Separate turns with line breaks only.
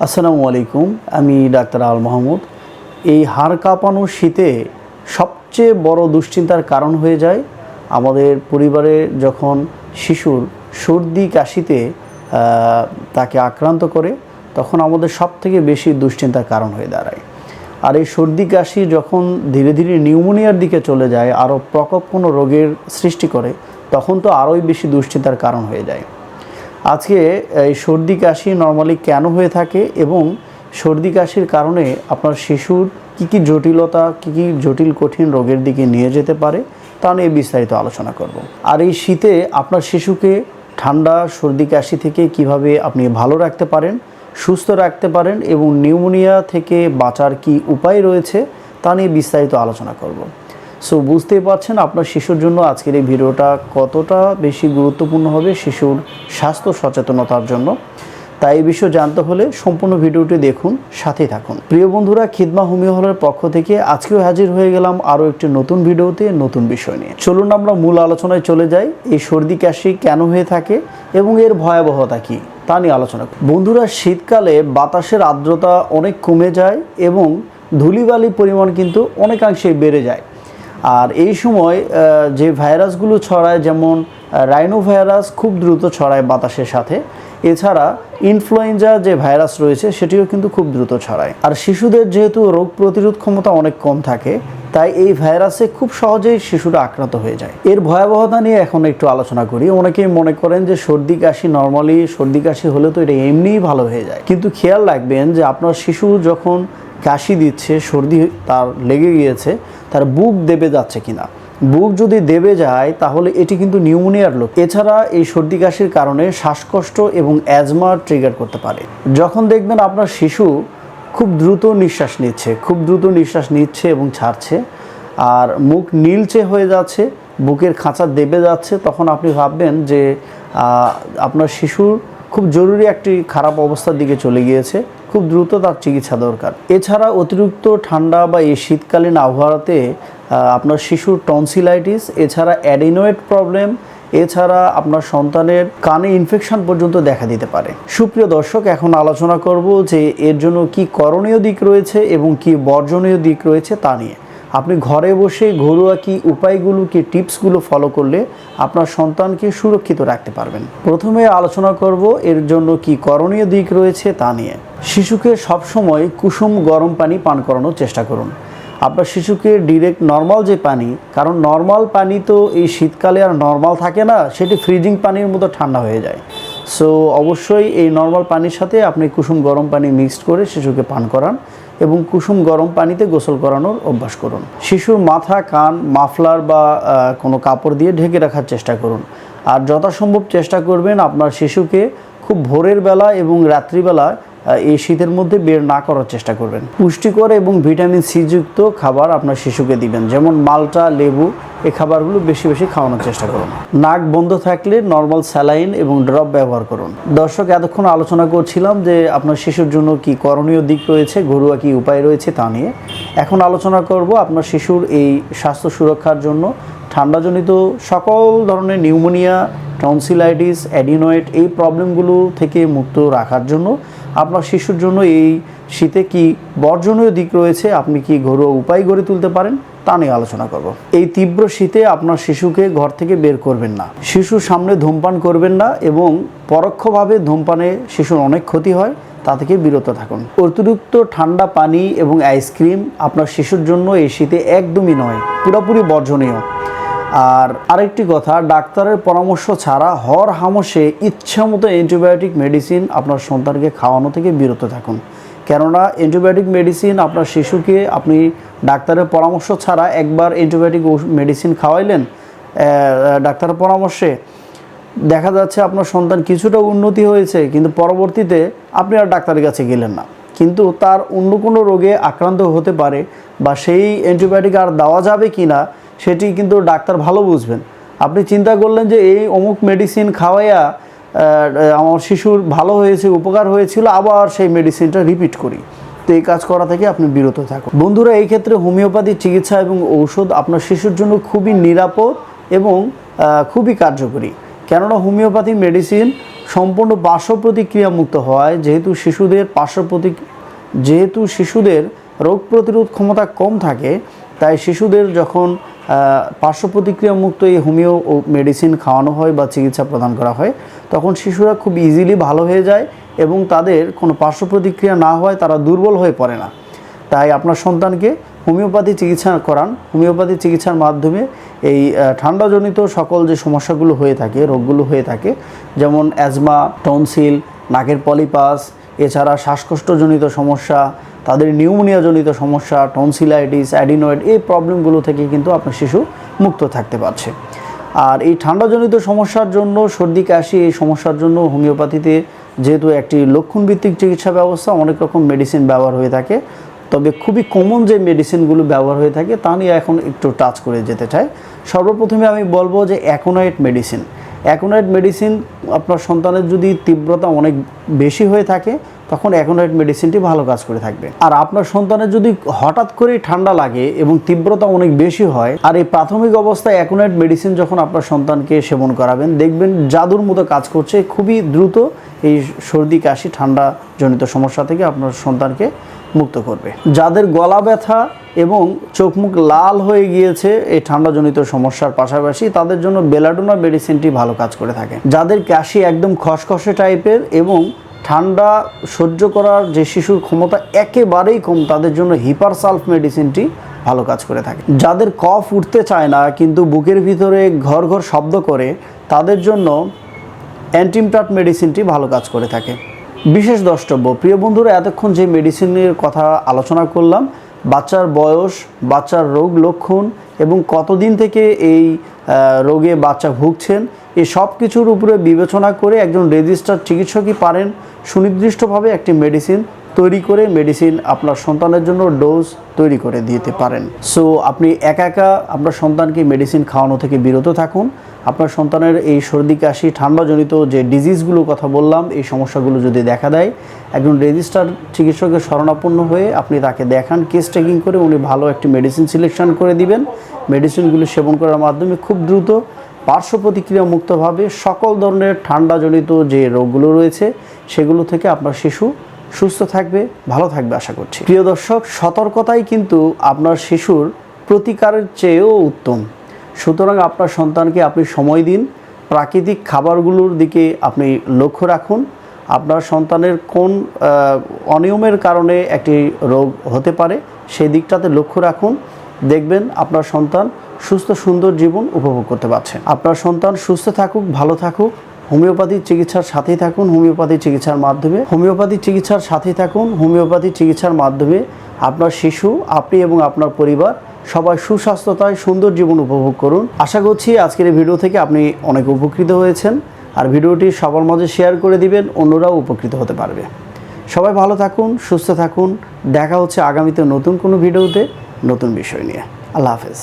আসসালামু আলাইকুম। আমি ডাক্তার আল মাহমুদ। এই হাড় কাঁপানো শীতে সবচেয়ে বড় দুশ্চিন্তার কারণ হয়ে যায় আমাদের পরিবারে যখন শিশুর সর্দি কাশিতে তাকে আক্রান্ত করে, তখন আমাদের সবথেকে বেশি দুশ্চিন্তার কারণ হয়ে দাঁড়ায়। আর এই সর্দি কাশি যখন ধীরে ধীরে নিউমোনিয়ার দিকে চলে যায়, আরও প্রকোপ কোনো রোগের সৃষ্টি করে, তখন তো আরোই বেশি দুশ্চিন্তার কারণ হয়ে যায়। আজকে এই সর্দি কাশি নর্মালি কেন হয়ে থাকে এবং সর্দি কাশির কারণে আপনার শিশুর কী জটিলতা, কী জটিল কঠিন রোগের দিকে নিয়ে যেতে পারে তা নিয়ে বিস্তারিত আলোচনা করব। আর এই শীতে আপনার শিশুকে ঠান্ডা সর্দি কাশি থেকে কিভাবে আপনি ভালো রাখতে পারেন, সুস্থ রাখতে পারেন এবং নিউমোনিয়া থেকে বাঁচার কি উপায় রয়েছে তা নিয়ে বিস্তারিত আলোচনা করব। সো বুঝতেই পারছেন আপনার শিশুর জন্য আজকের এই ভিডিওটা কতটা বেশি গুরুত্বপূর্ণ হবে শিশুর স্বাস্থ্য সচেতনতার জন্য। তাই এই বিষয় জানতে হলে সম্পূর্ণ ভিডিওটি দেখুন, সাথেই থাকুন। প্রিয় বন্ধুরা, খিদমা হোমিও হলের পক্ষ থেকে আজকেও হাজির হয়ে গেলাম আরও একটি নতুন ভিডিওতে নতুন বিষয় নিয়ে। চলুন আমরা মূল আলোচনায় চলে যাই। এই সর্দি কাশি কেন হয়ে থাকে এবং এর ভয়াবহতা কী তা নিয়ে আলোচনা করি। বন্ধুরা, শীতকালে বাতাসের আর্দ্রতা অনেক কমে যায় এবং ধূলিবালির পরিমাণ কিন্তু অনেকাংশেই বেড়ে যায়। আর এই সময় যে ভাইরাসগুলো ছড়ায়, যেমন রাইনো ভাইরাস খুব দ্রুত ছড়ায় বাতাসের সাথে, এছাড়া ইনফ্লুয়েঞ্জা যে ভাইরাস রয়েছে সেটিও কিন্তু খুব দ্রুত ছড়ায়। আর শিশুদের যেহেতু রোগ প্রতিরোধ ক্ষমতা অনেক কম থাকে, তাই এই ভাইরাসে খুব সহজেই শিশুরা আক্রান্ত হয়ে যায়। এর ভয়াবহতা নিয়ে এখন একটু আলোচনা করি। অনেকেই মনে করেন যে সর্দি কাশি নর্মালি সর্দি কাশি হলে তো এটা এমনিই ভালো হয়ে যায়, কিন্তু খেয়াল রাখবেন যে আপনার শিশু যখন কাশি দিচ্ছে, সর্দি তার লেগে গিয়েছে, তার বুক দেবে যাচ্ছে কিনা। বুক যদি দেবে যায় তাহলে এটি কিন্তু নিউমোনিয়ার লক্ষণ। এছাড়া এই সর্দি কাশির কারণে শ্বাসকষ্ট এবং অ্যাজমা ট্রিগার করতে পারে। যখন দেখবেন আপনার শিশু খুব দ্রুত নিঃশ্বাস নিচ্ছে এবং ছাড়ছে, আর মুখ নীলচে হয়ে যাচ্ছে, বুকের খাঁচা দেবে যাচ্ছে, তখন আপনি ভাববেন যে আপনার শিশুর খুব জরুরি একটি খারাপ অবস্থার দিকে চলে গিয়েছে, খুব দ্রুত তার চিকিৎসা দরকার। এছাড়া অতিরিক্ত ঠান্ডা বা এই শীতকালীন আবহাওয়াতে আপনার শিশুর টনসিলাইটিস, এছাড়া অ্যাডিনোয়েড প্রবলেম, এছাড়া আপনার সন্তানের কানে ইনফেকশন পর্যন্ত দেখা দিতে পারে। সুপ্রিয় দর্শক, এখন আলোচনা করব যে এর জন্য কি করণীয় দিক রয়েছে এবং কি বর্জনীয় দিক রয়েছে তা নিয়ে। আপনি ঘরে বসে ঘরোয়া কি উপায়গুলো, কি টিপসগুলো ফলো করলে আপনার সন্তানকে সুরক্ষিত রাখতে পারবেন। প্রথমে আলোচনা করব এর জন্য কি করণীয় দিক রয়েছে তা নিয়ে। শিশুকে সবসময় কুসুম গরম পানি পান করানোর চেষ্টা করুন। আপনার শিশুকে ডিরেক্ট নর্মাল যে পানি, কারণ নর্মাল পানি তো এই শীতকালে আর নর্মাল থাকে না, সেটি ফ্রিজিং পানির মতো ঠান্ডা হয়ে যায়। সো অবশ্যই এই নর্মাল পানির সাথে আপনি কুসুম গরম পানি মিক্সড করে শিশুকে পান করান এবং কুসুম গরম পানিতে গোসল করানোর অভ্যাস করুন। শিশুর মাথা, কান মাফলার বা কোনো কাপড় দিয়ে ঢেকে রাখার চেষ্টা করুন। আর যথাসম্ভব চেষ্টা করবেন আপনার শিশুকে খুব ভোরের বেলা এবং রাত্রিবেলা এই শীতের মধ্যে বের না করার চেষ্টা করবেন। পুষ্টিকর এবং ভিটামিন সি যুক্ত খাবার আপনার শিশুকে দিবেন, যেমন মাল্টা, লেবু, এই খাবারগুলো বেশি বেশি খাওয়ানোর চেষ্টা করুন। নাক বন্ধ থাকলে নর্মাল স্যালাইন এবং ড্রপ ব্যবহার করুন। দর্শক, এতক্ষণ আলোচনা করছিলাম যে আপনার শিশুর জন্য কি করণীয় দিক রয়েছে, ঘরোয়া কি উপায় রয়েছে তা নিয়ে। এখন আলোচনা করব আপনার শিশুর এই স্বাস্থ্য সুরক্ষার জন্য ঠান্ডাজনিত সকল ধরনের নিউমোনিয়া, টনসিলাইটিস, অ্যাডিনোয়েড এই প্রবলেমগুলো থেকে মুক্ত রাখার জন্য আপনার শিশুর জন্য এই শীতে কি বর্জনীয় দিক রয়েছে, আপনি কি ঘরোয়া উপায় গড়ে তুলতে পারেন তা নিয়ে আলোচনা করব। এই তীব্র শীতে আপনার শিশুকে ঘর থেকে বের করবেন না, শিশুর সামনে ধূমপান করবেন না এবং পরোক্ষভাবে ধূমপানে শিশুর অনেক ক্ষতি হয়, তা থেকে বিরত থাকুন। অতিরিক্ত ঠান্ডা পানি এবং আইসক্রিম আপনার শিশুর জন্য এই শীতে একদমই নয়, পুরোপুরি বর্জনীয়। আর আরেকটি কথা, ডাক্তারের পরামর্শ ছাড়া হর হামেশে ইচ্ছামতো অ্যান্টিবায়োটিক মেডিসিন আপনার সন্তানকে খাওয়ানো থেকে বিরত থাকুন। কেননা অ্যান্টিবায়োটিক মেডিসিন আপনার শিশুকে আপনি ডাক্তারের পরামর্শ ছাড়া একবার অ্যান্টিবায়োটিক মেডিসিন খাওয়াইলেন ডাক্তারের পরামর্শে, দেখা যাচ্ছে আপনার সন্তান কিছুটা উন্নতি হয়েছে, কিন্তু পরবর্তীতে আপনি আর ডাক্তারের কাছে গেলেন না, কিন্তু তার অন্য কোনো রোগে আক্রান্ত হতে পারে বা সেই অ্যান্টিবায়োটিক আর দেওয়া যাবে কি না সেটি কিন্তু ডাক্তার ভালো বুঝবেন। আপনি চিন্তা করলেন যে এই অমুক মেডিসিন খাওয়াইয়া আমার শিশুর ভালো হয়েছে, উপকার হয়েছিল, আবার সেই মেডিসিনটা রিপিট করি। তো এই কাজ করা থেকে আপনি বিরত থাকুন। বন্ধুরা, এই ক্ষেত্রে হোমিওপ্যাথি চিকিৎসা এবং ঔষধ আপনার শিশুর জন্য খুবই নিরাপদ এবং খুবই কার্যকরী। কেননা হোমিওপ্যাথি মেডিসিন সম্পূর্ণ পার্শ্ব প্রতিক্রিয়া মুক্ত হওয়ায় যেহেতু শিশুদের রোগ প্রতিরোধ ক্ষমতা কম থাকে, তাই শিশুদের যখন পার্শ্ব প্রতিক্রিয়া মুক্ত এই হোমিও মেডিসিন খাওয়ানো হয় বা চিকিৎসা প্রদান করা হয়, তখন শিশুরা খুব ইজিলি ভালো হয়ে যায় এবং তাদের কোনো পার্শ্ব প্রতিক্রিয়া না হয় তারা দুর্বল হয়ে পড়ে না। তাই আপনার সন্তানকে হোমিওপ্যাথি চিকিৎসা করান। হোমিওপ্যাথি চিকিৎসার মাধ্যমে এই ঠান্ডাজনিত সকল যে সমস্যাগুলো হয়ে থাকে, রোগগুলো হয়ে থাকে, যেমন অ্যাজমা, টনসিল, নাকের পলিপাস, এছাড়া শ্বাসকষ্টজনিত সমস্যা, তাদের নিউমোনিয়াজনিত সমস্যা, টনসিলাইটিস, অ্যাডিনয়েড, এই প্রবলেমগুলো থেকে কিন্তু আপনার শিশু মুক্ত থাকতে পারছে। আর এই ঠান্ডাজনিত সমস্যার জন্য, সর্দি কাশি এই সমস্যার জন্য হোমিওপ্যাথিতে যেহেতু একটি লক্ষণভিত্তিক চিকিৎসা ব্যবস্থা, অনেক রকম মেডিসিন ব্যবহার হয়ে থাকে। তবে খুবই কমন যে মেডিসিনগুলো ব্যবহার হয়ে থাকে তা নিয়ে এখন একটু টাচ করে যেতে চাই। সর্বপ্রথমে আমি বলবো যে অ্যাকোনাইট মেডিসিন। অ্যাকোনাইট মেডিসিন আপনার সন্তানের যদি তীব্রতা অনেক বেশি হয়ে থাকে তখন অ্যাকোনাইট মেডিসিনটি ভালো কাজ করে থাকবে। আর আপনার সন্তানের যদি হঠাৎ করেই ঠান্ডা লাগে এবং তীব্রতা অনেক বেশি হয়, আর এই প্রাথমিক অবস্থায় অ্যাকোনাইট মেডিসিন যখন আপনার সন্তানকে সেবন করাবেন, দেখবেন জাদুর মতো কাজ করছে। খুবই দ্রুত এই সর্দি কাশি ঠান্ডাজনিত সমস্যা থেকে আপনার সন্তানকে মুক্ত করবে। যাদের গলা ব্যথা এবং চোখ মুখ লাল হয়ে গিয়েছে এই ঠান্ডাজনিত সমস্যার পাশাপাশি, তাদের জন্য বেলাডোনা মেডিসিনটি ভালো কাজ করে থাকে। যাদের কাশি একদম খসখসে টাইপের এবং ঠান্ডা সহ্য করার যে শিশুর ক্ষমতা একেবারেই কম, তাদের জন্য হিপারসালফ মেডিসিনটি ভালো কাজ করে থাকে। যাদের কফ উঠতে চায় না কিন্তু বুকের ভিতরে ঘর ঘর শব্দ করে, তাদের জন্য অ্যান্টিমটাট মেডিসিনটি ভালো কাজ করে থাকে। বিশেষ দ্রষ্টব্য, প্রিয় বন্ধুরা, এতক্ষণ যে মেডিসিনের কথা আলোচনা করলাম, বাচ্চার বয়স, বাচ্চার রোগ লক্ষণ এবং কতদিন থেকে এই রোগে বাচ্চা ভুগছেন, এই সব কিছুর উপরে বিবেচনা করে একজন রেজিস্টার্ড চিকিৎসকই পারেন সুনির্দিষ্টভাবে একটি মেডিসিন তৈরি করে মেডিসিন আপনার সন্তানের জন্য ডোজ তৈরি করে দিতে পারেন। সো আপনি একা আপনার সন্তানকে মেডিসিন খাওয়ানো থেকে বিরত থাকুন। আপনার সন্তানের এই সর্দি কাশি ঠান্ডাজনিত যে ডিজিজগুলোর কথা বললাম, এই সমস্যাগুলো যদি দেখা দেয়, একজন রেজিস্টার্ড চিকিৎসকের শরণাপন্ন হয়ে আপনি তাকে দেখান, কেস টেকিং করে উনি ভালো একটি মেডিসিন সিলেকশন করে দিবেন। মেডিসিনগুলো সেবন করার মাধ্যমে খুব দ্রুত পার্শ্ব প্রতিক্রিয়া মুক্তভাবে সকল ধরনের ঠান্ডাজনিত যে রোগগুলো রয়েছে সেগুলো থেকে আপনার শিশু সুস্থ থাকবে, ভালো থাকবে আশা করছি। প্রিয় দর্শক, সতর্কতাই কিন্তু আপনার শিশুর প্রতিকারের চেয়েও উত্তম। সুতরাং আপনার সন্তানকে আপনি সময় দিন, প্রাকৃতিক খাবারগুলোর দিকে আপনি লক্ষ্য রাখুন। আপনার সন্তানের কোন অনিয়মের কারণে একটি রোগ হতে পারে সেই দিকটাতে লক্ষ্য রাখুন। দেখবেন আপনার সন্তান সুস্থ সুন্দর জীবন উপভোগ করতে পারছেন। আপনার সন্তান সুস্থ থাকুক, ভালো থাকুক, হোমিওপ্যাথি চিকিৎসার সাথেই থাকুন। হোমিওপ্যাথি চিকিৎসার মাধ্যমে আপনার শিশু, আপনি এবং আপনার পরিবার সবাই সুস্বাস্থ্যতায় সুন্দর জীবন উপভোগ করুন। আশা করছি আজকের এই ভিডিও থেকে আপনি অনেক উপকৃত হয়েছেন। আর ভিডিওটি সবার মাঝে শেয়ার করে দিবেন, অন্যরাও উপকৃত হতে পারবে। সবাই ভালো থাকুন, সুস্থ থাকুন। দেখা হচ্ছে আগামীতে নতুন কোনো ভিডিওতে নতুন বিষয় নিয়ে। আল্লাহ হাফেজ।